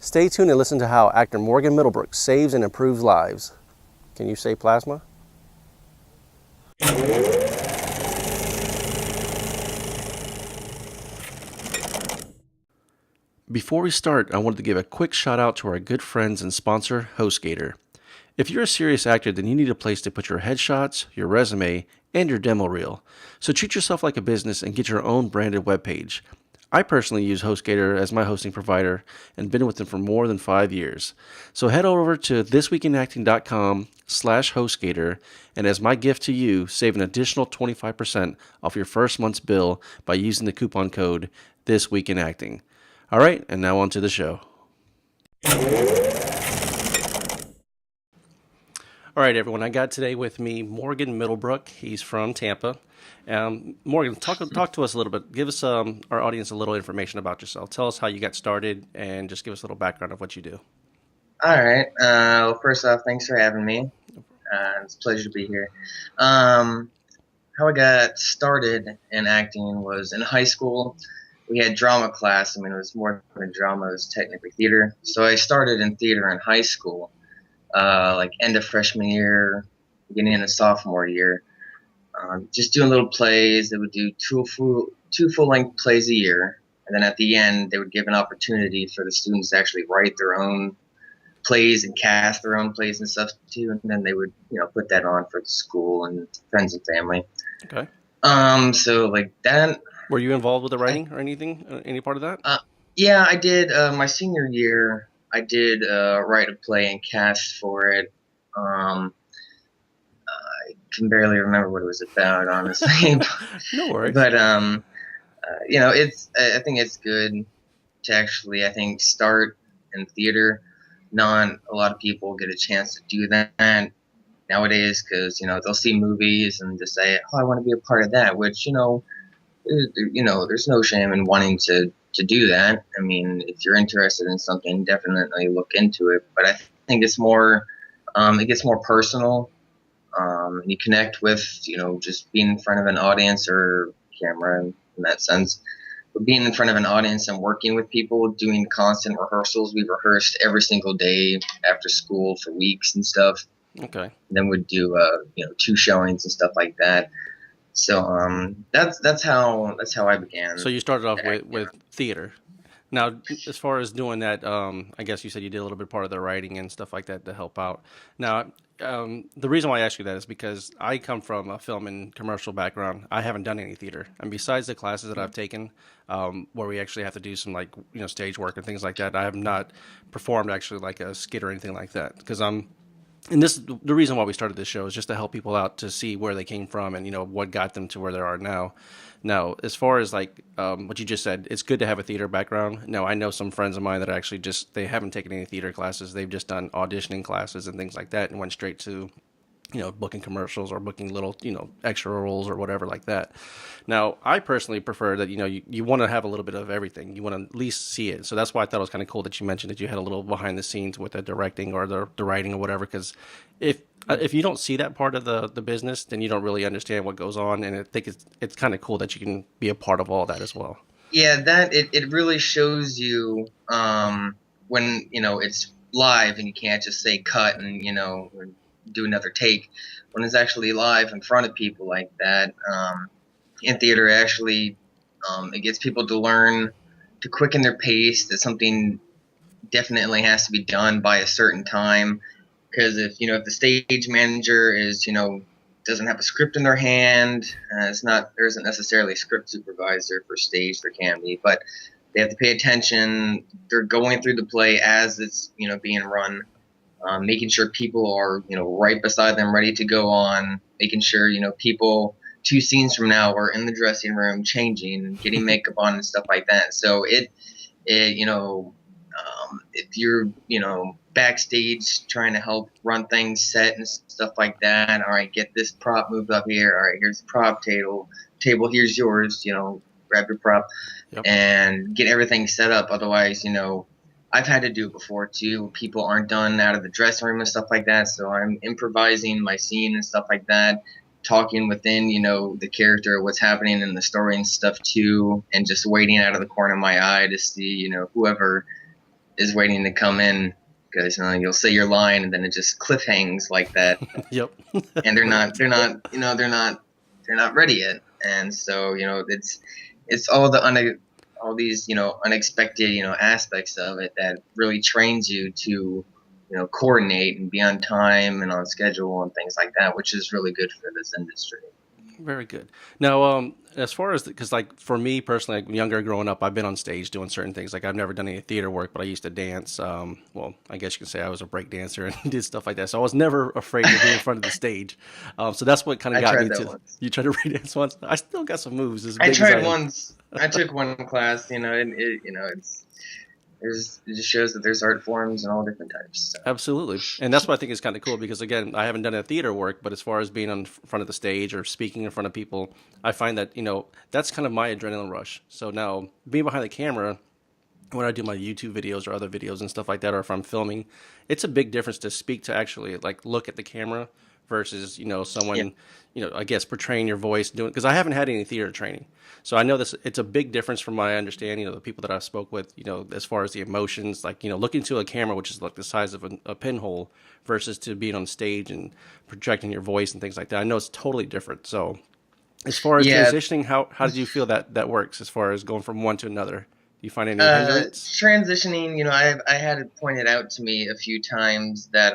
Stay tuned and listen to how actor Morgan Middlebrook saves and improves lives. Can you say plasma? Before we start, I wanted to give a quick shout out to our good friends and sponsor, HostGator. If you're a serious actor, then you need a place to put your headshots, your resume, and your demo reel. So treat yourself like a business and get your own branded webpage. I personally use HostGator as my hosting provider and been with them for more than 5 years. So head over to thisweekinacting.com/HostGator, and as my gift to you, save an additional 25% off your first month's bill by using the coupon code ThisWeekInActing. All right, and now on to the show. All right, everyone. I got today with me Morgan Middlebrook. He's from Tampa. Morgan, talk to us a little bit. Give us our audience a little information about yourself. Tell us how you got started, and just give us a little background of what you do. All right. Well, first off, thanks for having me. It's a pleasure to be here. How I got started in acting was in high school. We had drama class. I mean, it was more than drama; it was technically theater. So I started in theater in high school, like end of freshman year, beginning of sophomore year. Just doing little plays. They would do two full length plays a year, and then at the end, they would give an opportunity for the students to actually write their own plays and cast their own plays and stuff too, and then they would put that on for the school and friends and family. Okay. So like that. Were you involved with the writing or anything? Any part of that? Yeah, I did. My senior year, I did write a play and cast for it. I can barely remember what it was about, honestly. No worries. But it's. I think it's good to actually, I think, start in theater. Not a lot of people get a chance to do that nowadays because they'll see movies and just say, "Oh, I want to be a part of that," which there's no shame in wanting to do that. I mean, if you're interested in something, definitely look into it. But I think it's more, it gets more personal. And you connect with, just being in front of an audience or camera in that sense. But being in front of an audience and working with people, doing constant rehearsals. We rehearsed every single day after school for weeks and stuff. Okay. And then we'd do, 2 showings and stuff like that. So that's how I began. So you started off with theater. Now, as far as doing that, I guess you said you did a little bit part of the writing and stuff like that to help out. Now, the reason why I ask you that is because I come from a film and commercial background. I haven't done any theater, and besides the classes that I've taken, where we actually have to do some stage work and things like that, I have not performed actually like a skit or anything like that because and the reason why we started this show is just to help people out to see where they came from and what got them to where they are now. Now, as far as like what you just said, it's good to have a theater background. Now, I know some friends of mine that actually they haven't taken any theater classes. They've just done auditioning classes and things like that and went straight to booking commercials or booking little, extra roles or whatever like that. Now, I personally prefer that, you want to have a little bit of everything. You want to at least see it. So that's why I thought it was kind of cool that you mentioned that you had a little behind the scenes with the directing or the writing or whatever. Because if you don't see that part of the business, then you don't really understand what goes on. And I think it's kind of cool that you can be a part of all that as well. Yeah, it really shows you when, it's live and you can't just say cut and, do another take. When it's actually live in front of people like that, in theater, actually, it gets people to learn to quicken their pace, that something definitely has to be done by a certain time. Because if the stage manager doesn't have a script in their hand, there isn't necessarily a script supervisor for stage. There can be, but they have to pay attention. They're going through the play as it's being run, making sure people are right beside them, ready to go on. Making sure people 2 scenes from now are in the dressing room, changing, getting makeup on, and stuff like that. So if you're backstage trying to help run things, set and stuff like that. All right, get this prop moved up here. All right, here's the prop table. Here's yours. Grab your prop. Yep. And get everything set up. Otherwise, I've had to do it before too. People aren't done out of the dressing room and stuff like that. So I'm improvising my scene and stuff like that, talking within, the character, what's happening in the story and stuff too, and just waiting out of the corner of my eye to see, whoever is waiting to come in because you'll say your line and then it just cliffhangs like that, Yep. and Right. they're not ready yet, and so it's all all these unexpected aspects of it that really trains you to coordinate and be on time and on schedule and things like that, which is really good for this industry. Very good. Now, as far as because like for me personally, like younger growing up, I've been on stage doing certain things. Like I've never done any theater work, but I used to dance. Well, I guess you can say I was a break dancer and did stuff like that. So I was never afraid to be in front of the stage. So that's what kind of I got tried me that to. once. You try to break dance once. I still got some moves as I big as I tried am. once. I took one class, and it just shows that there's art forms and all different types. So. Absolutely. And that's what I think is kind of cool because, again, I haven't done a theater work, but as far as being on front of the stage or speaking in front of people, I find that, that's kind of my adrenaline rush. So now being behind the camera, when I do my YouTube videos or other videos and stuff like that, or if I'm filming, it's a big difference to speak to actually like look at the camera versus Yeah. someone I guess portraying your voice doing because I haven't had any theater training, so I know this it's a big difference from my understanding. The people that I spoke with, as far as the emotions, like looking to a camera which is like the size of a pinhole versus to being on stage and projecting your voice and things like that. I know it's totally different. So as far as Yeah. transitioning, how did you feel that works as far as going from one to another? Do you find any hindrance? Transitioning, I had it pointed out to me a few times that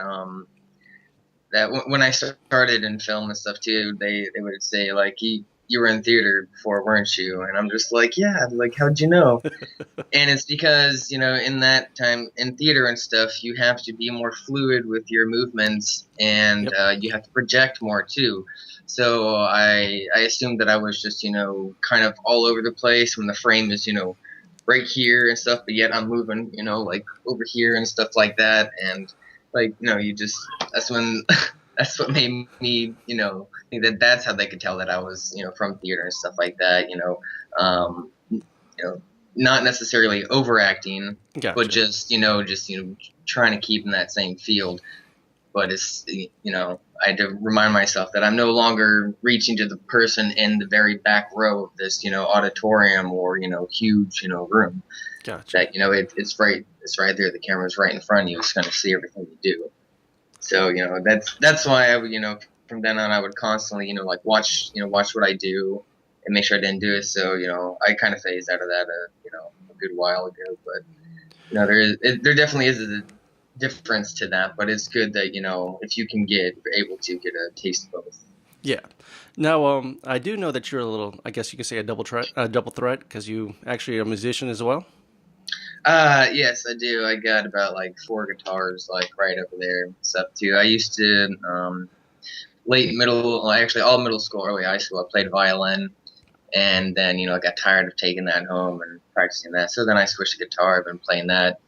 when I started in film and stuff too, they would say like you were in theater before, weren't you? And I'm just like, yeah. Like, how'd you know? And it's because in that time in theater and stuff, you have to be more fluid with your movements, and Yep. you have to project more too. So I assumed that I was just kind of all over the place when the frame is right here and stuff, but yet I'm moving like over here and stuff like that, and like you just that's when that's what made me think that that's how they could tell that I was from theater and stuff like that. You know not necessarily overacting, but Gotcha. just trying to keep in that same field. But it's I had to remind myself that I'm no longer reaching to the person in the very back row of this auditorium or huge room. Gotcha. That it's right there. The camera's right in front of you. It's going to see everything you do. So that's why I would from then on I would constantly like watch what I do and make sure I didn't do it. So I kind of phased out of that a good while ago. But there definitely is a difference to that. But it's good that if you can get able to get a taste of both. Yeah. Now, I do know that you're a little, I guess you could say a double threat, because you actually are a musician as well. Yes, I do. I got about like four guitars like right over there and stuff too. I used to late middle, well, actually all middle school, early high school, I played violin, and then I got tired of taking that home and practicing that. So then I switched to guitar. I've been playing that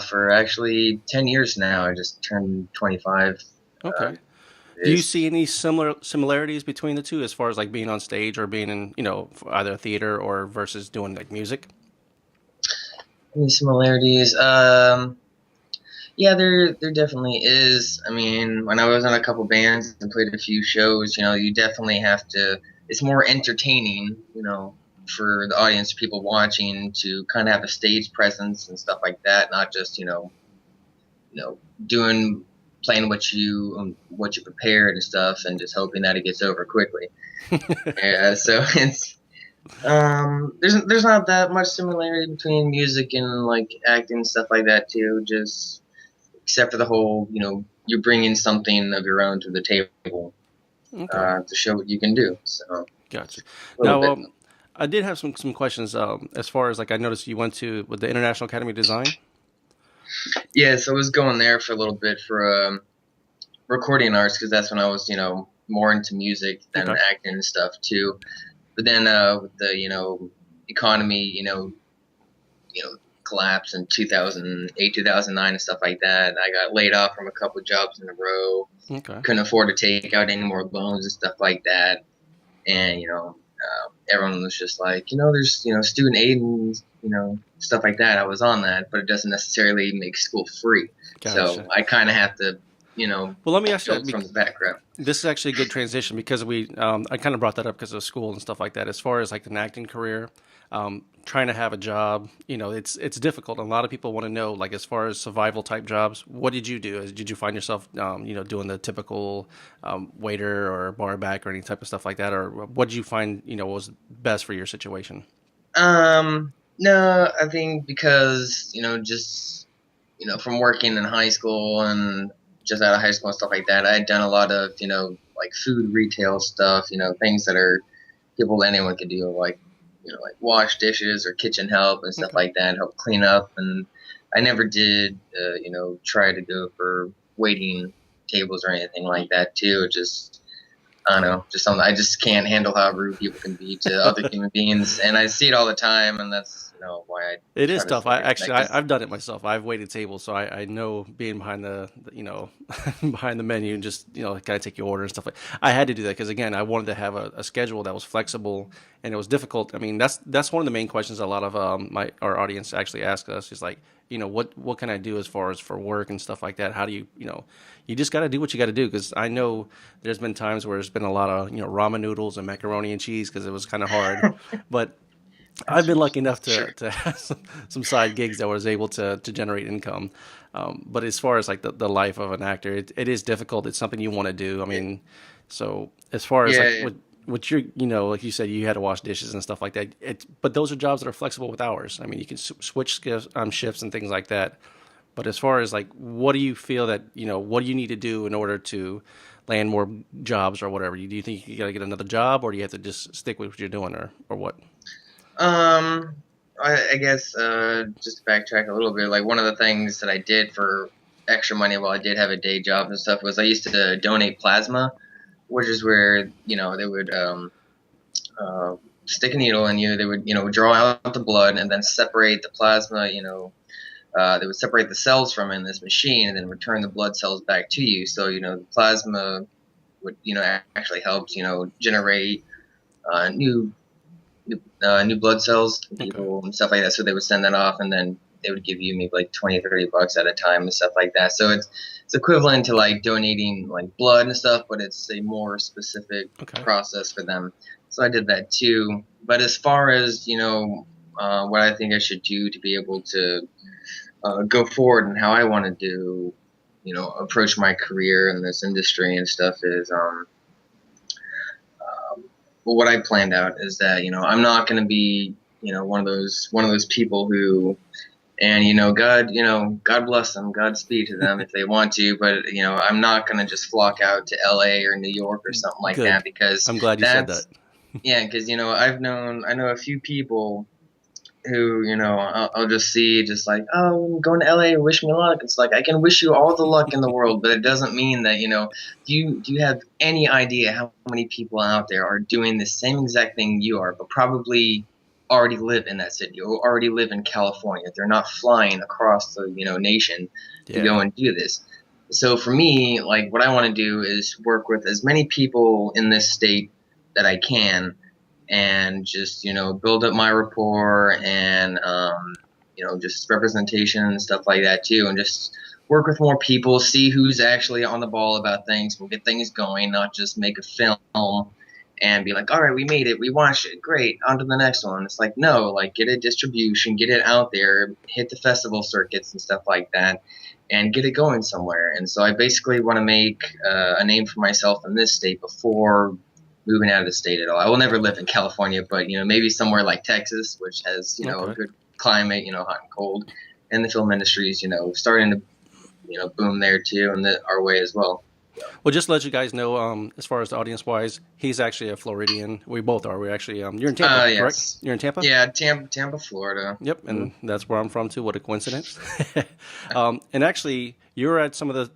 for actually 10 years now. I just turned 25. Okay. Do you Is see any similarities between the two as far as like being on stage or being in, either theater or versus doing like music? any similarities? Yeah, there definitely is. I mean, when I was in a couple bands and played a few shows, you definitely have to. It's more entertaining, for the audience, people watching, to kind of have a stage presence and stuff like that, not just doing playing what you prepared and stuff, and just hoping that it gets over quickly. Yeah, so there's not that much similarity between music and like acting and stuff like that too. Just except for the whole, you're bringing something of your own to the table Okay. to show what you can do. So a Gotcha. little Now, bit. I did have some questions as far as like I noticed you went to with the International Academy of Design. Yeah, so I was going there for a little bit for recording arts because that's when I was, more into music than Okay. acting and stuff too. But then with the, economy, collapse in 2008, 2009 and stuff like that. I got laid off from a couple of jobs in a row. Okay. Couldn't afford to take out any more loans and stuff like that. And everyone was just like, there's student aid and stuff like that. I was on that, but it doesn't necessarily make school free. So Gotcha. I kind of have to Well, let me ask you build that. from the background. This is actually a good transition because I kind of brought that up because of school and stuff like that. As far as like an acting career, trying to have a job, it's difficult. A lot of people want to know, like, as far as survival type jobs, what did you do? Did you find yourself, doing the typical waiter or bar back or any type of stuff like that, or what did you find, was best for your situation? No, I think because just from working in high school and just out of high school and stuff like that, I had done a lot of like food retail stuff, things that are people anyone could do, like like wash dishes or kitchen help and stuff Okay. like that, help clean up. And I never did, try to go for waiting tables or anything like that too. Just I don't know, just something I just can't handle how rude people can be to other human beings, and I see it all the time, and that's why I It is try to tough. stay I away from that. actually, Because I've done it myself. I've waited tables, so I know being behind behind the menu and just kind of take your order and stuff. I had to do that because again, I wanted to have a schedule that was flexible, and it was difficult. I mean, that's one of the main questions a lot of our audience actually ask us is like, what can I do as far as for work and stuff like that? How do you just got to do what you got to do? Because I know there's been times where there's been a lot of ramen noodles and macaroni and cheese because it was kind of hard, but I've been lucky enough sure, to have some side gigs that was able to generate income. But as far as like the life of an actor, it is difficult. It's something you want to do. I mean, so as far as like yeah, what you're, like you said, you had to wash dishes and stuff like that. But those are jobs that are flexible with hours. I mean, you can switch shifts and things like that. But as far as like, what do you feel that, what do you need to do in order to land more jobs or whatever? Do you think you got to get another job, or do you have to just stick with what you're doing, or what? Um, I guess just to backtrack a little bit, like one of the things that I did for extra money while I did have a day job and stuff was I used to donate plasma, which is where they would uh, stick a needle in you. They would draw out the blood and then separate the plasma. They would separate the cells from in this machine and then return the blood cells back to you. So the plasma would actually helps generate new new blood cells to Okay. people and stuff like that. So they would send that off, and then they would give you maybe like 20, $30 at a time and stuff like that. So it's equivalent to like donating like blood and stuff, but it's a more specific Okay. process for them. So I did that too. But as far as what I think I should do to be able to go forward and how I want to do, approach my career in this industry and stuff is well, what I planned out is that I'm not going to be one of those people who, and God, God bless them, Godspeed to them if they want to, but I'm not going to just flock out to L.A. or New York or something like Good. that, because I'm glad you said that. that's yeah, because I know a few people who I'll just see just like, oh, I'm going to LA, wish me luck. It's like I can wish you all the luck in the world, but it doesn't mean that do you have any idea how many people out there are doing the same exact thing you are, but probably already live in that city or already live in California. They're not flying across the nation to Yeah. go and do this. So for me, like what I want to do is work with as many people in this state that I can, and just build up my rapport and just representation and stuff like that too, and just work with more people, see who's actually on the ball about things. We'll get things going, not just make a film and be like, all right, we made it, we watched it, great, on to the next one. It's like, no, like get a distribution, get it out there, hit the festival circuits and stuff like that, and get it going somewhere. And so I basically want to make a name for myself in this state before moving out of the state at all. I will never live in California, but maybe somewhere like Texas, which has a Okay. good climate, hot and cold, and the film industry is starting to boom there too, and our way as well. Well, just to let you guys know, as far as the audience wise, he's actually a Floridian. We both are. We're actually, you're in Tampa, correct? Yes, You're in Tampa? yeah, Tampa, Florida. Yep, Mm-hmm. and that's where I'm from too. What a coincidence! And actually, you were at some of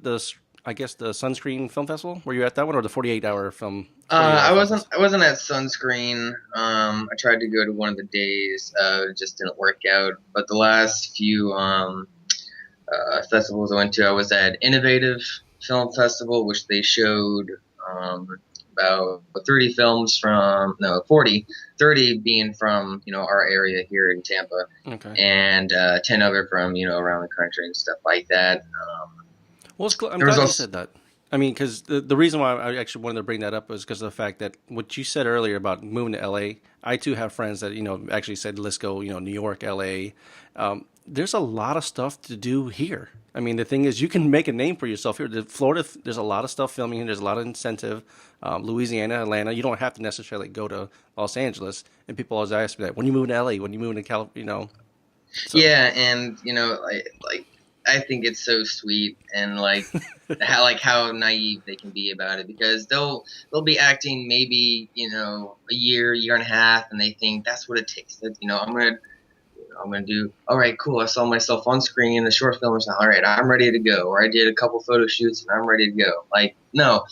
I guess the Sunscreen Film Festival. Were you at that one or the 48-hour film? 48-hour I film wasn't. festival? I wasn't at Sunscreen. I tried to go to one of the days. It just didn't work out. But the last few festivals I went to, I was at Innovative Film Festival, which they showed about 30 films from, no, 40, 30 being from, our area here in Tampa, Okay. and 10 other from, around the country and stuff like that. Well, I'm There was glad you also, said that. I mean, because the reason why I actually wanted to bring that up was because of the fact that what you said earlier about moving to LA. I too have friends that actually said let's go, New York, LA. There's a lot of stuff to do here. I mean, the thing is, you can make a name for yourself here. Florida, there's a lot of stuff filming here. There's a lot of incentive. Louisiana, Atlanta, you don't have to necessarily go to Los Angeles. And people always ask me that, when you move to LA, when you move to California, So Yeah, and like I think it's so sweet and how naive they can be about it because they'll be acting maybe a year and a half, and they think that's what it takes. That I'm gonna do all right, cool. I saw myself on screen in the short film, so all right, I'm ready to go. Or I did a couple photo shoots and I'm ready to go. Like no,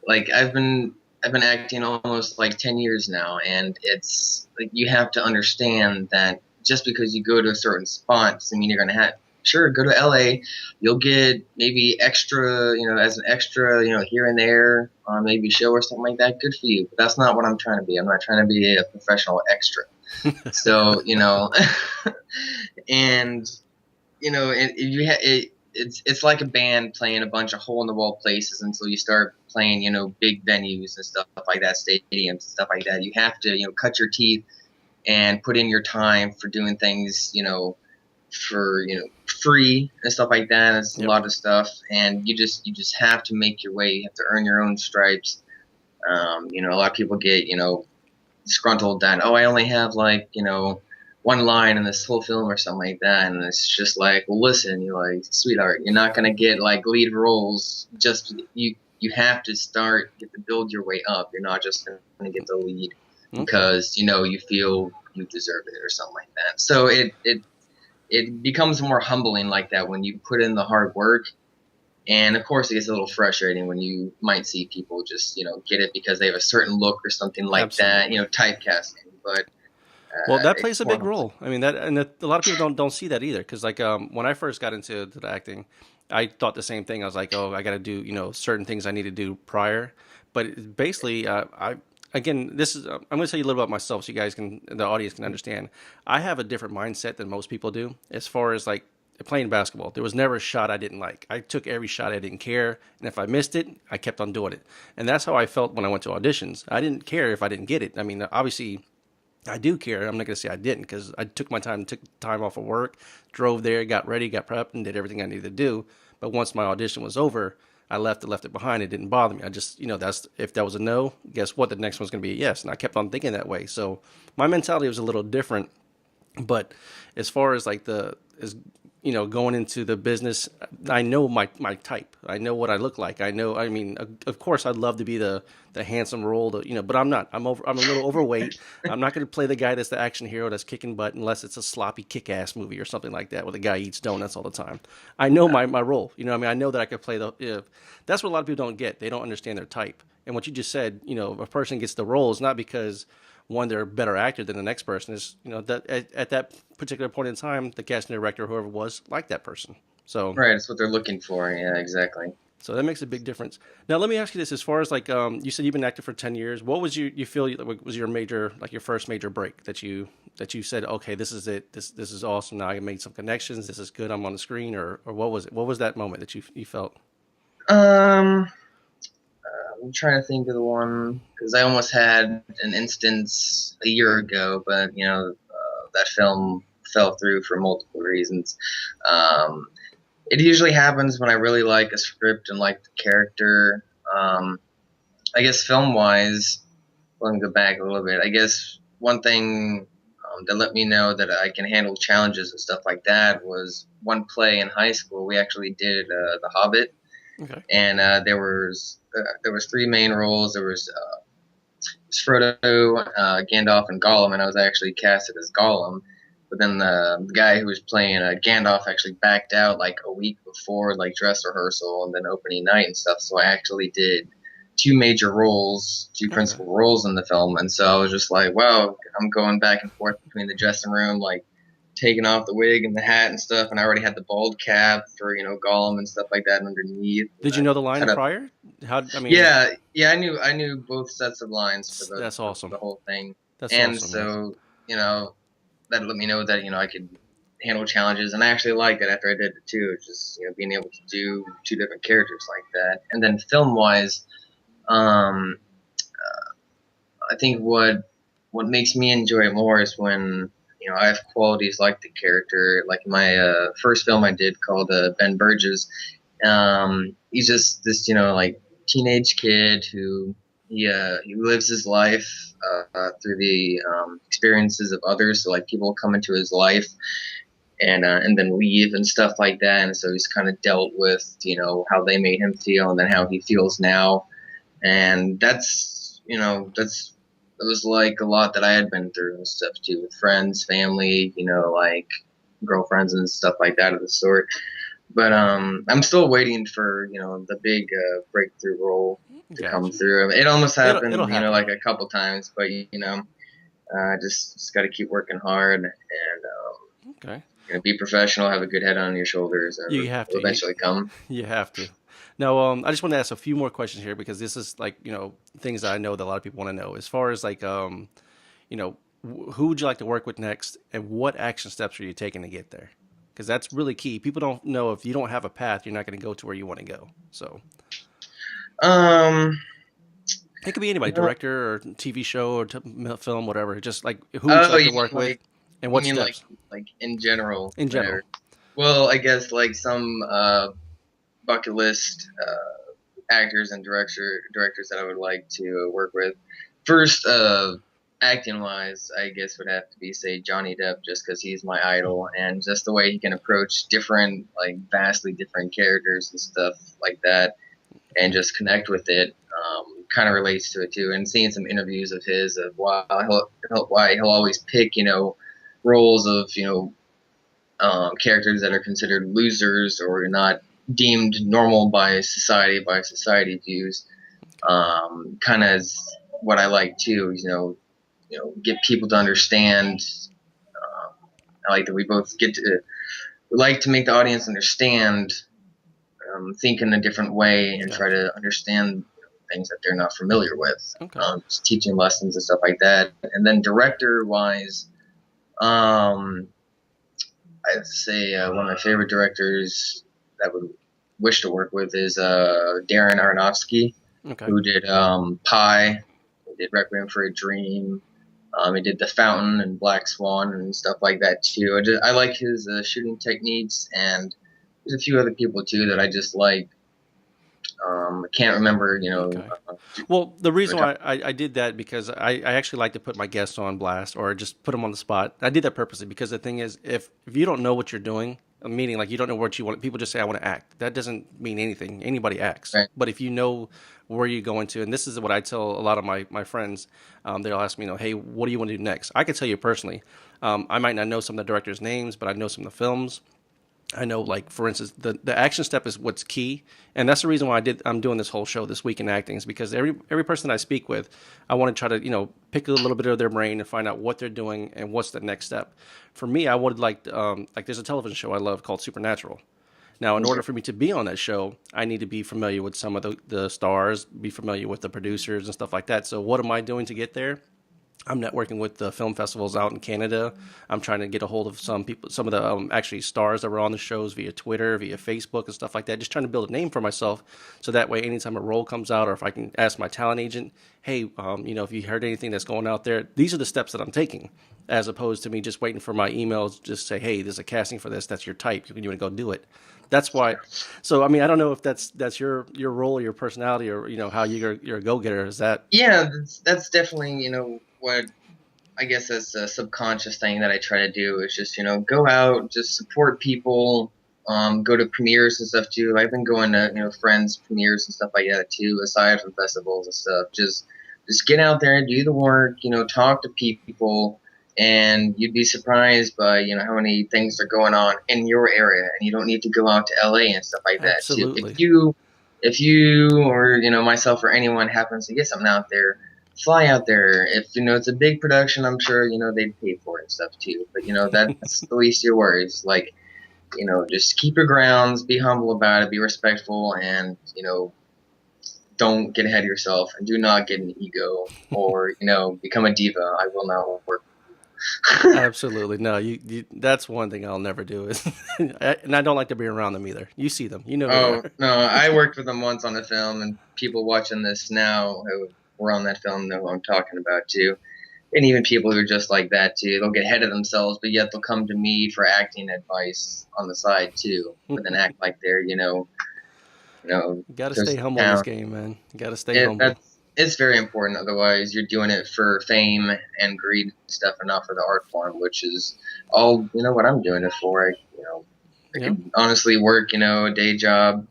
like I've been acting almost like 10 years now, and it's like you have to understand that just because you go to a certain spot doesn't mean you're going to have. Sure, go to LA, you'll get maybe extra, as an extra, here and there on maybe a show or something like that. Good for you, but that's not what I'm trying to be. I'm not trying to be a professional extra. So, and it's like a band playing a bunch of hole in the wall places until you start playing big venues and stuff like that, stadiums and stuff like that. You have to cut your teeth and put in your time for doing things for free and stuff like that. It's a yep. lot of stuff, and you just have to make your way. You have to earn your own stripes. A lot of people get disgruntled that, oh, I only have one line in this whole film or something like that, and it's just like, well, listen, you're like, sweetheart, you're not gonna get like lead roles. Just you have to get to build your way up. You're not just gonna get the lead Okay. because you feel you deserve it or something like that. So it becomes more humbling like that when you put in the hard work. And of course, it gets a little frustrating when you might see people just, get it because they have a certain look or something like that, Absolutely. typecasting. But Well, that plays it's a more big humbling. role. I mean, a lot of people don't see that either. Because like when I first got into the acting, I thought the same thing. I was like, oh, I got to do certain things I need to do prior. But basically, I again, this is I'm going to tell you a little about myself so you guys the audience can understand. I have a different mindset than most people do as far as like playing basketball. There was never a shot I didn't like. I took every shot I didn't care, and if I missed it, I kept on doing it. And that's how I felt when I went to auditions. I didn't care if I didn't get it. I mean, obviously I do care. I'm not going to say I didn't because I took time off of work, drove there, got ready, got prepped, and did everything I needed to do. But once my audition was over, I left it behind. It didn't bother me. I just, that's if that was a no, guess what? The next one's going to be a yes. And I kept on thinking that way. So my mentality was a little different. But as far as like going into the business, I know my type. I know what I look like. I know. I mean, of course, I'd love to be the handsome role, but I'm not. I'm a little overweight. I'm not going to play the guy that's the action hero that's kicking butt unless it's a sloppy kick-ass movie or something like that where the guy eats donuts all the time. I know my role. I mean, I know that I could play that's what a lot of people don't get. They don't understand their type. And what you just said, if a person gets the role, it's not because one, they're a better actor than the next person. Is that at that particular point in time, the casting director, whoever it was, liked that person. So Right, it's what they're looking for. Yeah, exactly. so that makes a big difference. Now let me ask you this: as far as like you said, you've been acting for 10 years. What was you feel was your major, like your first major break that you said, okay, this is it. This is awesome. Now I made some connections. This is good. I'm on the screen. Or what was it? What was that moment that you felt? Um, I'm trying to think of the one because I almost had an instance a year ago, but that film fell through for multiple reasons. Um, it usually happens when I really like a script and like the character. I guess film wise, let me go back a little bit. I guess one thing that let me know that I can handle challenges and stuff like that was one play in high school. We actually did The Hobbit, Okay. and there was three main roles. There was Frodo, Gandalf, and Gollum, and I was actually casted as Gollum. But then the guy who was playing Gandalf actually backed out like a week before like dress rehearsal and then opening night and stuff. So I actually did two major roles, two Okay. principal roles in the film, and so I was just like, wow, I'm going back and forth between the dressing room, like taking off the wig and the hat and stuff, and I already had the bald cap for Gollum and stuff like that underneath, and Did you I know the line cut up. prior? How? I mean, Yeah, I knew both sets of lines for that's for awesome. the whole thing, That's and awesome, man. so that let me know that I could handle challenges, and I actually liked it after I did it too. Just being able to do two different characters like that, and then film wise, um, I think what makes me enjoy it more is when I have qualities like the character, like my first film I did called Ben Burgess. He's just this like teenage kid who he lives his life through the experiences of others. So like people come into his life and then leave and stuff like that. And so he's kind of dealt with how they made him feel and then how he feels now. And that's it was like a lot that I had been through and stuff too, with friends, family, like girlfriends and stuff like that of the sort. But I'm still waiting for the big breakthrough role to come Gotcha. through. It almost It'll happened, happen. like a couple times, but just got to keep working hard and Okay. be professional, have a good head on your shoulders, You and have it'll to. eventually come. You have to. Now, I just want to ask a few more questions here because this is like things that I know that a lot of people want to know. As far as like you know, who would you like to work with next, and what action steps are you taking to get there? Because that's really key. People don't know if you don't have a path, you're not going to go to where you want to go. So Um, it could be anybody, you know, director or TV show or film, whatever. Just like who would you oh, like you to mean work with, like and you what mean like steps like in general, in general? whatever. Well, I guess like some bucket list actors and directors that I would like to work with. First, acting wise, I guess would have to be say Johnny Depp, just because he's my idol, and just the way he can approach different, like vastly different characters and stuff like that, and Okay. just connect with it. Kind of relates to it too, and seeing some interviews of his of why he'll always pick roles of characters that are considered losers or not deemed normal by society views. Okay. Kind of what I like too, get people to understand. I like that we like to make the audience understand, think in a different way, and try Gotcha. to understand things that they're not familiar with. Okay. Just teaching lessons and stuff like that. And then director wise, um, I'd say one of my favorite directors that would wish to work with is Darren Aronofsky, Okay. who did Pi, he did Requiem for a Dream. He did The Fountain and Black Swan and stuff like that too. I like his shooting techniques, and there's a few other people too that I just like. I can't remember, Okay. Well, the reason top. why I did that because I actually like to put my guests on blast or just put them on the spot. I did that purposely because the thing is, if you don't know what you're doing, meaning like you don't know what you want, people just say I want to act. That doesn't mean anything. Anybody acts, Right. but if you know where you're going to, and this is what I tell a lot of my friends, they'll ask me, hey, what do you want to do next? I can tell you personally, I might not know some of the directors' names, but I know some of the films. I know, like for instance, the action step is what's key, and that's the reason why I'm doing this whole show this week in acting is because every person I speak with, I want to try to pick a little bit of their brain and find out what they're doing and what's the next step. For me, I would like there's a television show I love called Supernatural. Now, in order for me to be on that show, I need to be familiar with some of the stars, be familiar with the producers and stuff like that. So, what am I doing to get there? I'm networking with the film festivals out in Canada. I'm trying to get a hold of some people, some of the actually stars that were on the shows via Twitter, via Facebook, and stuff like that. Just trying to build a name for myself, so that way, anytime a role comes out, or if I can ask my talent agent, "Hey, if you heard anything that's going out there, these are the steps that I'm taking," as opposed to me just waiting for my emails, just say, "Hey, there's a casting for this. That's your type. You want to go do it." That's why. So, I mean, I don't know if that's your role or your personality, or how you're a go getter. Is that Yeah, that's definitely what I guess that's a subconscious thing that I try to do is just go out, just support people, go to premieres and stuff too. I've been going to friends premieres and stuff like that too, aside from festivals and stuff. Just get out there and do the work, talk to people, and you'd be surprised by how many things are going on in your area, and you don't need to go out to LA and stuff like that too. absolutely? If you or myself or anyone happens to get something out there, fly out there. If it's a big production, I'm sure they'd pay for it and stuff too. But that's the least of your worries. Like just keep your grounds, be humble about it, be respectful, and don't get ahead of yourself, and do not get an ego or become a diva. I will not work. Absolutely. No, that's one thing I'll never do is, and I don't like to be around them either. You see them, you know who they Oh are. no, I worked with them once on a film, and people watching this now who were on that film know who I'm talking about too. And even people who are just like that too, they'll get ahead of themselves, but yet they'll come to me for acting advice on the side too, but then act like they're Got to stay just humble in this down. game, man. Got to stay It humble. that's it's very important. Otherwise, you're doing it for fame and greed and stuff, and not for the art form, which is all what I'm doing it for. I Yeah. could honestly work a day job,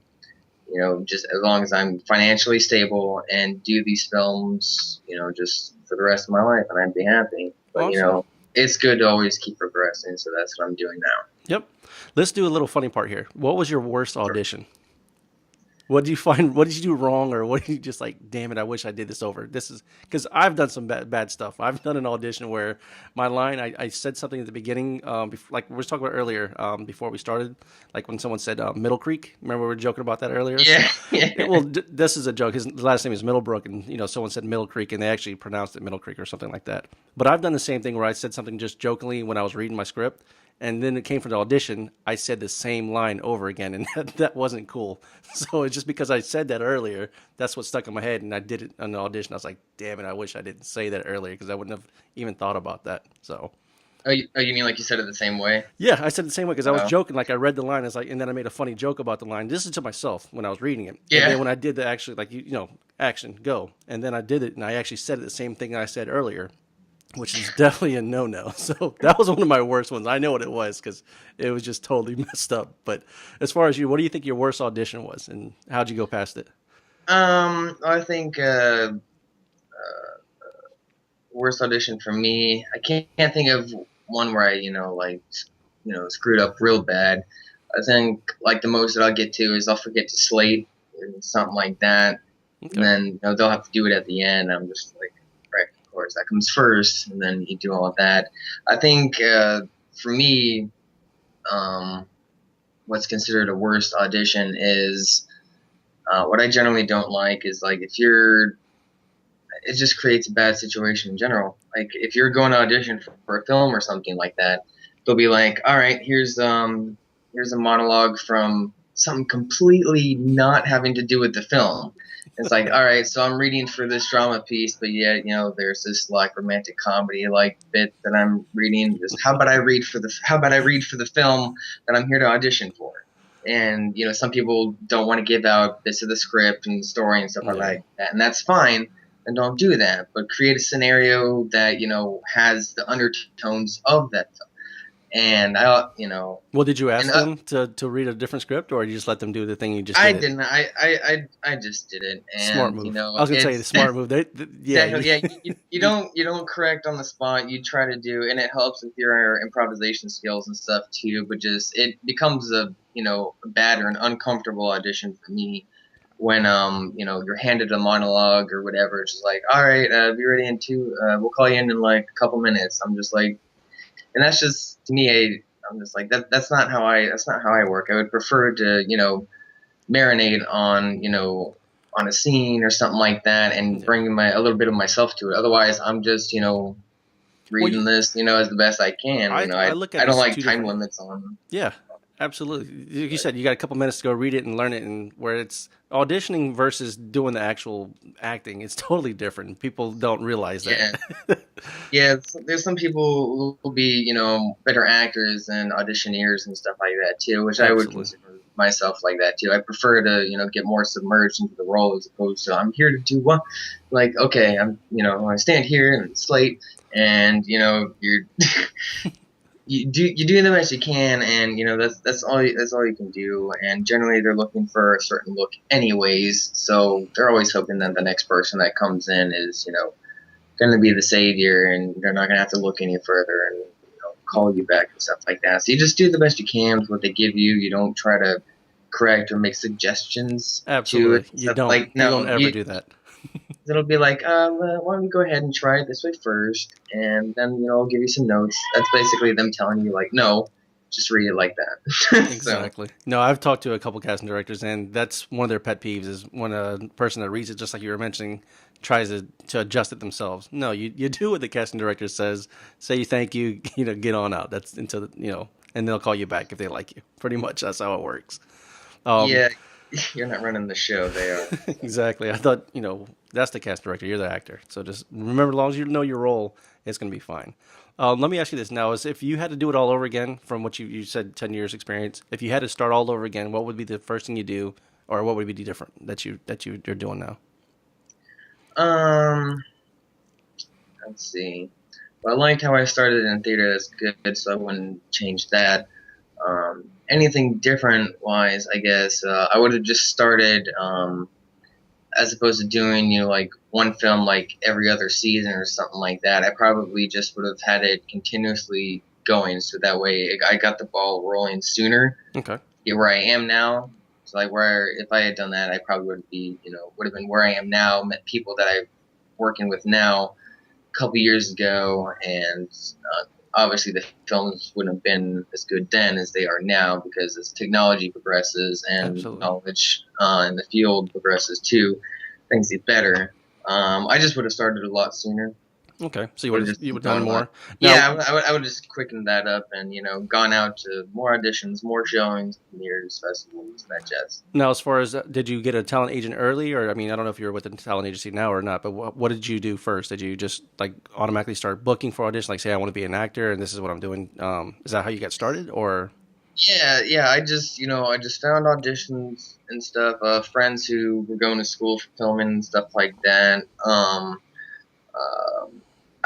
just as long as I'm financially stable and do these films, just for the rest of my life, and I'd be happy. But Awesome. it's good to always keep progressing, so that's what I'm doing now. Yep. Let's do a little funny part here. What was your worst audition? What did you find? What did you do wrong, or what did you just like? Damn it! I wish I did this over. This is because I've done some bad stuff. I've done an audition where my line, I said something at the beginning, like we were talking about earlier, before we started, like when someone said Middle Creek. Remember we were joking about that earlier. Yeah, Well, yeah, this is a joke. His last name is Middlebrook, and someone said Middle Creek, and they actually pronounced it Middle Creek or something like that. But I've done the same thing where I said something just jokingly when I was reading my script, and then it came from the audition. I said the same line over again, and that wasn't cool. So it's just because I said that earlier, that's what stuck in my head, and I did it on the audition. I was like, damn it, I wish I didn't say that earlier because I wouldn't have even thought about that. So you mean like you said it the same way? yeah, I said the same way because I was Oh, joking. Like I read the line, as like, and then I made a funny joke about the line. This is to myself when I was reading it, and then yeah. when I did the actually, like action go, and then I did it, and I actually said it the same thing I said earlier, which is definitely a no no. So that was one of my worst ones. I know what it was because it was just totally messed up. But as far as you, what do you think your worst audition was, and how'd you go past it? I think worst audition for me. I can't think of one where I screwed up real bad. I think like the most that I'll get to is I'll forget to slate or something like that, and Okay. then they'll have to do it at the end. I'm just like, right, of course that comes first, and then you do all of that. I think for me, um, what's considered a worst audition is what I generally don't like is like if you're it just creates a bad situation in general. Like if you're going to audition for a film or something like that, they'll be like, "All right, here's a monologue from something completely not having to do with the film." It's like, all right, so I'm reading for this drama piece, but yet there's this like romantic comedy like bit that I'm reading. Just how about I read for the film that I'm here to audition for? And some people don't want to give out bits of the script and story and stuff Yeah. like that, and that's fine, and don't do that, but create a scenario that has the undertones of that film. And Well, did you and ask them to read a different script, or you just let them do the thing you just I did it? didn't. I just did it, Smart and move. I was gonna say the it's smart move. Yeah, definitely, yeah. You don't correct on the spot. You try to do, and it helps with your improvisation skills and stuff too. But just it becomes a bad or an uncomfortable audition for me when you're handed a monologue or whatever. It's just like, all right, be ready in two. We'll call you in like a couple minutes. I'm just like, and that's just to me. I'm just like that. That's not how I work. I would prefer to marinate on a scene or something like that and yeah. bring a little bit of myself to it. Otherwise, I'm just Well, you, reading this as the best I can. I look at I it don't as like two time different. limits on. Yeah, absolutely. You But said you got a couple minutes to go read it and learn it, and where it's auditioning versus doing the actual acting, it's totally different. People don't realize that. yeah, yeah. There's some people who will be better actors and auditioneers and stuff like that too, which I would Absolutely. consider myself like that too. I prefer to get more submerged into the role as opposed to I'm here to do what. Like okay, I stand here and slate and you're you do the best you can, and that's all you can do. And generally, they're looking for a certain look, anyways. So they're always hoping that the next person that comes in is going to be the savior, and they're not going to have to look any further and call you back and stuff like that. So you just do the best you can with what they give you. You don't try to correct or make suggestions to it. Absolutely. You Stuff don't. like You don't no, ever do that. it'll be like, why don't we go ahead and try it this way first, and then I'll give you some notes. That's basically them telling you like, no, just read it like that. So Exactly. No, I've talked to a couple casting directors, and that's one of their pet peeves is when a person that reads it, just like you were mentioning, tries to adjust it themselves. No, you do what the casting director says. Say thank you, get on out. That's until and they'll call you back if they like you. Pretty much, that's how it works. Um, yeah, you're not running the show; they are. So. exactly. I thought that's the cast director. You're the actor. So just remember, as long as you know your role, it's going to be fine. Let me ask you this now: is if you had to do it all over again, from what you said, 10 years experience, if you had to start all over again, what would be the first thing you do, or what would be different you're doing now? Um, let's see. Well, I liked how I started in theater. That's good, so I wouldn't change that. Anything different wise, I guess I would have just started. As opposed to doing like one film like every other season or something like that. I probably just would have had it continuously going, so that way I got the ball rolling sooner. Okay. Get where I am now. So like where if I had done that, I probably would have been where I am now. Met people that I'm working with now a couple years ago, and obviously the films wouldn't have been as good then as they are now because as technology progresses and Absolutely. knowledge in the field progresses too, things get better. I just would have started a lot sooner. Okay. So you Would would have have just you would done done a lot. more. Now, Yeah, I would have just quickened that up and gone out to more auditions, more showings, premieres, festivals, that jazz. as far as did you get a talent agent early, or I mean, I don't know if you're with a talent agency now or not, but what did you do first? Did you just like automatically start booking for auditions, like say I want to be an actor and this is what I'm doing? Is that how you got started, or? Yeah. I just found auditions and stuff. Friends who were going to school for filming and stuff like that. Um,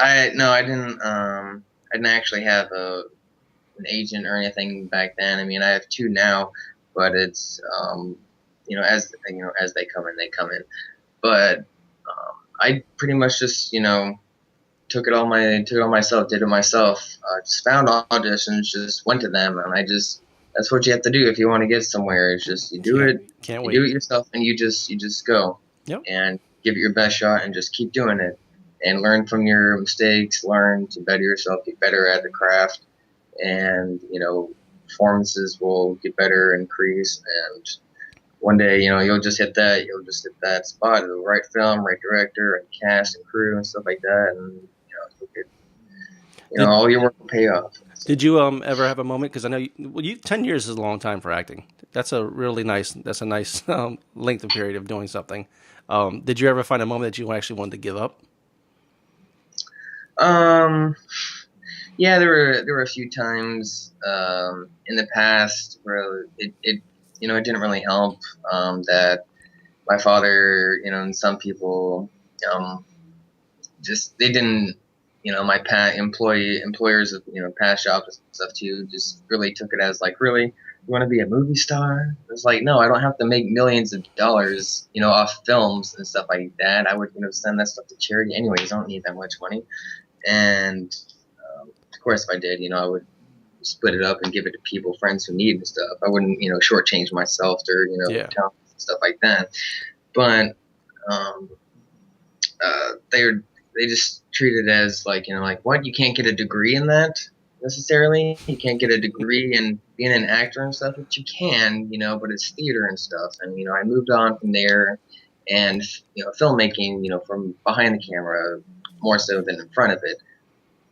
I no, I didn't. I didn't actually have an agent or anything back then. I mean, I have two now, but it's as they come in, they come in. But I pretty much just took it all myself, did it myself. Just found auditions, just went to them, and I just that's what you have to do if you want to get somewhere. It's just Can't can't you do wait. it yourself, and you just go Yep. and give it your best shot, and just keep doing it, and learn from your mistakes, learn to better yourself, get better at the craft, and performances will get better, increase, and one day, you'll just hit that spot, the right film, right director, and cast and crew and stuff like that, and you'll get, Did all your work will pay off. So, Did you ever have a moment? Because I know 10 years is a long time for acting. That's a nice length of period of doing something. Did you ever find a moment that you actually wanted to give up? um, yeah, there were a few times in the past where it didn't really help that my father, and some people um just they didn't my employers of past jobs and stuff too just really took it as like, really, you want to be a movie star? It's like, no, I don't have to make millions of dollars off films and stuff like that. I would send that stuff to charity anyways. I don't need that much money. And of course if I did, I would split it up and give it to people, friends who need and stuff. I wouldn't shortchange myself or Yeah. talent and stuff like that. But um they just treat it as like, like, what, you can't get a degree in that necessarily. You can't get a degree in being an actor and stuff, which you can, but it's theater and stuff. And I moved on from there, and filmmaking, from behind the camera more so than in front of it.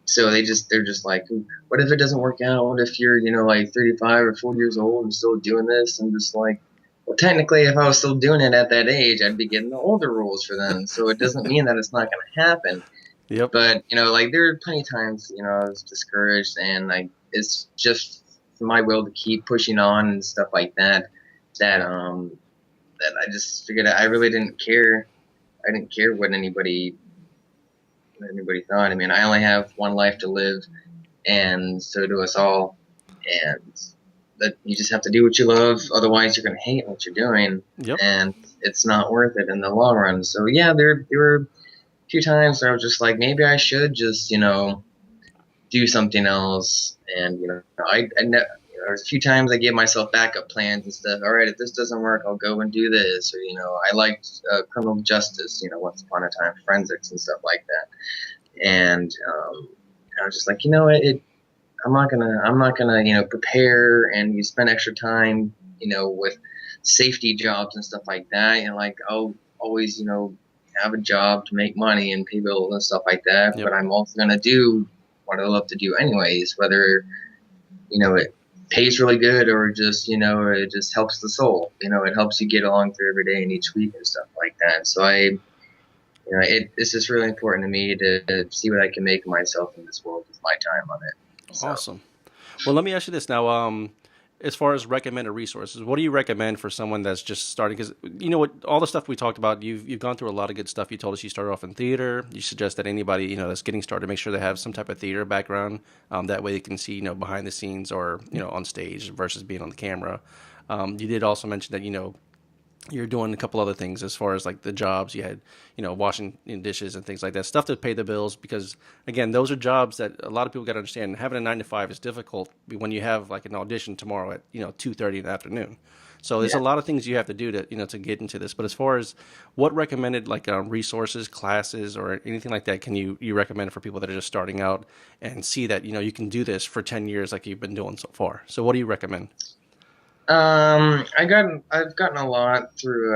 So they're just like, what if it doesn't work out? What if you're like 35 or 40 years old and still doing this? I'm just like, well, technically, if I was still doing it at that age, I'd be getting the older roles for them. So it doesn't mean that it's not going to happen. Yep. But like, there are plenty of times I was discouraged, and like, it's just my will to keep pushing on and stuff like that. That I just figured I really didn't care. I didn't care what anybody thought. I mean, I only have one life to live, and so do us all. And that you just have to do what you love, otherwise you're gonna hate what you're doing, Yep. and it's not worth it in the long run. So yeah, there were a few times where I was just like, maybe I should just do something else. And there was a few times I gave myself backup plans and stuff. All right, if this doesn't work, I'll go and do this. Or I liked criminal justice. Once upon a time, forensics and stuff like that. And I was just like, I'm not gonna prepare and you spend extra time with safety jobs and stuff like that, and like I'll always have a job to make money and pay bills and stuff like that, Yep. but I'm also gonna do what I love to do anyways, whether it pays really good or just it just helps the soul. It helps you get along through every day and each week and stuff like that. So it's just really important to me to see what I can make of myself in this world with my time on it. So, Awesome. Well, let me ask you this now. As far as recommended resources, what do you recommend for someone that's just starting? Because you know what, all the stuff we talked about, you've gone through a lot of good stuff. You told us you started off in theater. You suggest that anybody that's getting started, make sure they have some type of theater background. That way they can see behind the scenes or on stage versus being on the camera. You did also mention that you're doing a couple other things as far as like the jobs you had, washing dishes and things like that, stuff to pay the bills. Because again, those are jobs that a lot of people got to understand. Having a 9 to 5 is difficult when you have like an audition tomorrow at 2:30 in the afternoon. So there's a yeah. lot of things you have to do to to get into this. But as far as what recommended like resources, classes, or anything like that, can you recommend for people that are just starting out and see that you can do this for 10 years like you've been doing so far? So what do you recommend? I've gotten a lot through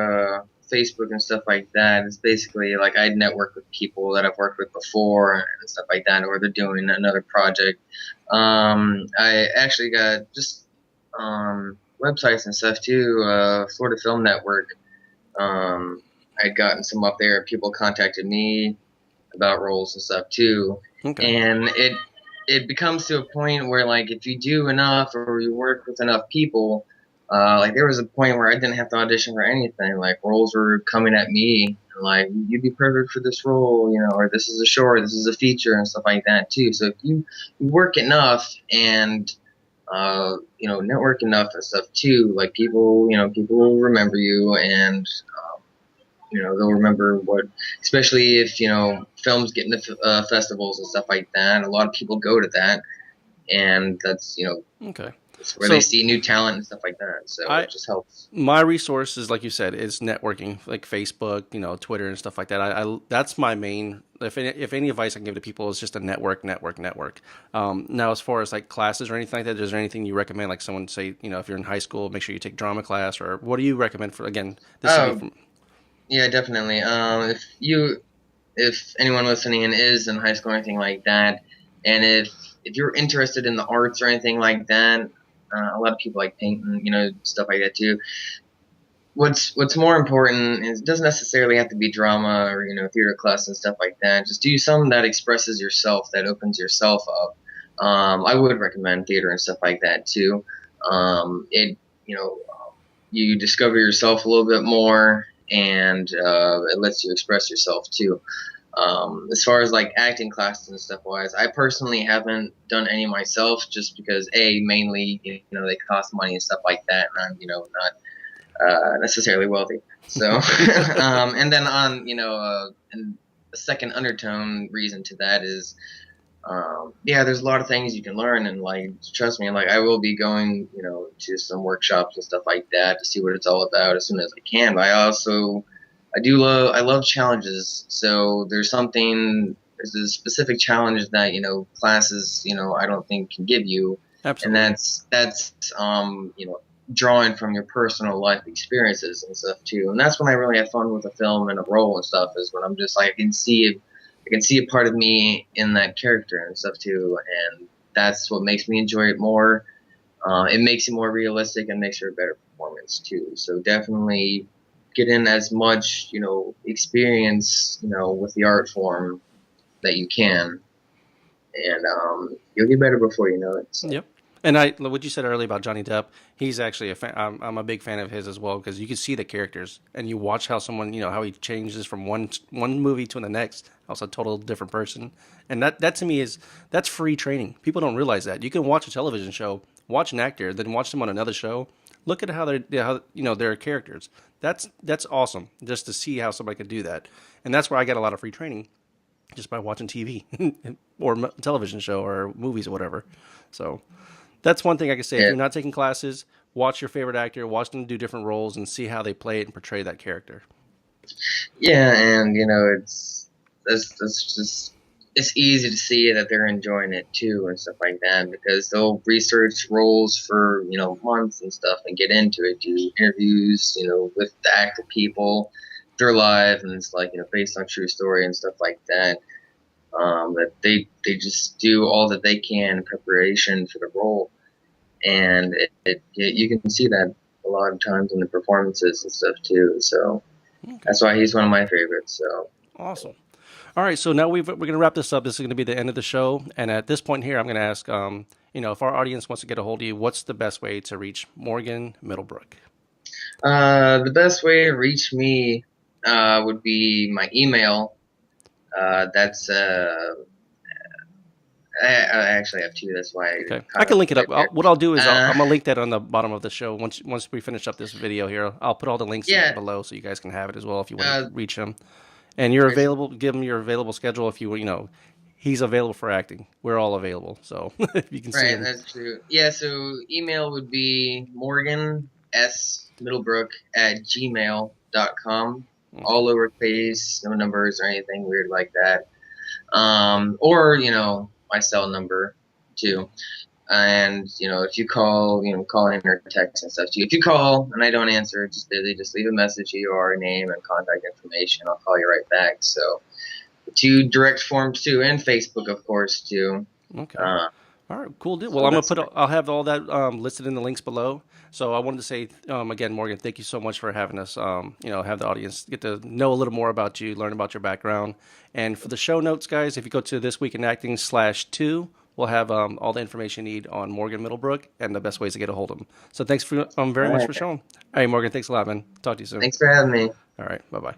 Facebook and stuff like that. It's basically like I'd network with people that I've worked with before and stuff like that, or they're doing another project. I actually got just websites and stuff too. Florida Film Network. I'd gotten some up there. People contacted me about roles and stuff too, Okay. and it becomes to a point where like if you do enough or you work with enough people, like there was a point where I didn't have to audition for anything. Like roles were coming at me, like you'd be perfect for this role, or this is a short, this is a feature, and stuff like that too. So if you work enough and network enough and stuff too, like people will remember you, and they'll remember especially if films get into festivals and stuff like that. A lot of people go to that, and that's Okay. it's where they So see new talent and stuff like that. So I it just helps. my resources, like you said, is networking, like Facebook, Twitter and stuff like that. That's my main. If any advice I can give to people is just a network, network, network. Now, as far as like classes or anything like that, is there anything you recommend? Like someone say, if you're in high school, make sure you take drama class, or what do you recommend for? Again, this would be Oh from. yeah, definitely. If anyone listening in is in high school or anything like that, and if you're interested in the arts or anything like that, a lot of people like painting, stuff like that too. What's more important is it doesn't necessarily have to be drama or theater class and stuff like that. Just do something that expresses yourself, that opens yourself up. I would recommend theater and stuff like that too. It you discover yourself a little bit more, and it lets you express yourself too. As far as like acting classes and stuff wise, I personally haven't done any myself, just because mainly they cost money and stuff like that, and I'm not necessarily wealthy. So, and then on and a second undertone reason to that is, yeah, there's a lot of things you can learn, and like trust me, like I will be going to some workshops and stuff like that to see what it's all about as soon as I can. But I love challenges. So there's a specific challenge that classes I don't think can give you, and Absolutely. that's drawing from your personal life experiences and stuff too. And that's when I really have fun with a film and a role and stuff, is when I'm just like I can see a part of me in that character and stuff too, and that's what makes me enjoy it more. It makes it more realistic and makes it a better performance too. So definitely get in as much experience with the art form that you can, and you'll get better before you know it. So Yep. And what you said earlier about Johnny Depp, he's actually a fan. I'm a big fan of his as well because you can see the characters and you watch how someone, how he changes from one movie to the next. Also, a total different person. And that to me that's free training. People don't realize that you can watch a television show, watch an actor, then watch them on another show. Look at how their characters. That's awesome just to see how somebody could do that. And that's where I get a lot of free training just by watching TV or television show or movies or whatever. So that's one thing I can say. If yeah, you're not taking classes, watch your favorite actor, watch them do different roles, and see how they play it and portray that character. yeah, and it's that's just it's easy to see that they're enjoying it too and stuff like that because they'll research roles for months and stuff and get into it, do interviews with the active people, they're live, and it's like based on true story and stuff like that. That they just do all that they can in preparation for the role, and you can see that a lot of times in the performances and stuff too. So Okay. that's why he's one of my favorites. So Awesome. All right, so now we're going to wrap this up. This is going to be the end of the show, and at this point here, I'm going to ask, if our audience wants to get a hold of you, what's the best way to reach Morgan Middlebrook? the best way to reach me would be my email. That's I actually have two. That's why I Okay, I kind can of link it put up. it there. What I'll do is Uh, I'm gonna link that on the bottom of the show. Once we finish up this video here, I'll put all the links yeah. below so you guys can have it as well if you want to Uh, reach him. And you're right, so, available. Give him your available schedule if he's available for acting. We're all available, so if you can see right, him. that's true. Yeah, so email would be Morgan S Middlebrook at gmail.com. Okay. All lowercase, no numbers or anything weird like that. Or my cell number too. And if you call, call in or text and stuff too. If you call and I don't answer, just leave a message, your name and contact information. I'll call you right back. So the two direct forms too, and Facebook of course too. Okay. Uh, All right, cool deal. Well, so I'm gonna that's put. I'll have all that listed in the links below. So I wanted to say again, Morgan, thank you so much for having us. Have the audience get to know a little more about you, learn about your background, and for the show notes, guys, if you go to thisweekinacting/2, we'll have all the information you need on Morgan Middlebrook and the best ways to get a hold of him. So thanks for very all much right. for showing. All right, Morgan, thanks a lot, man. Talk to you soon. Thanks for having me. All right, bye bye.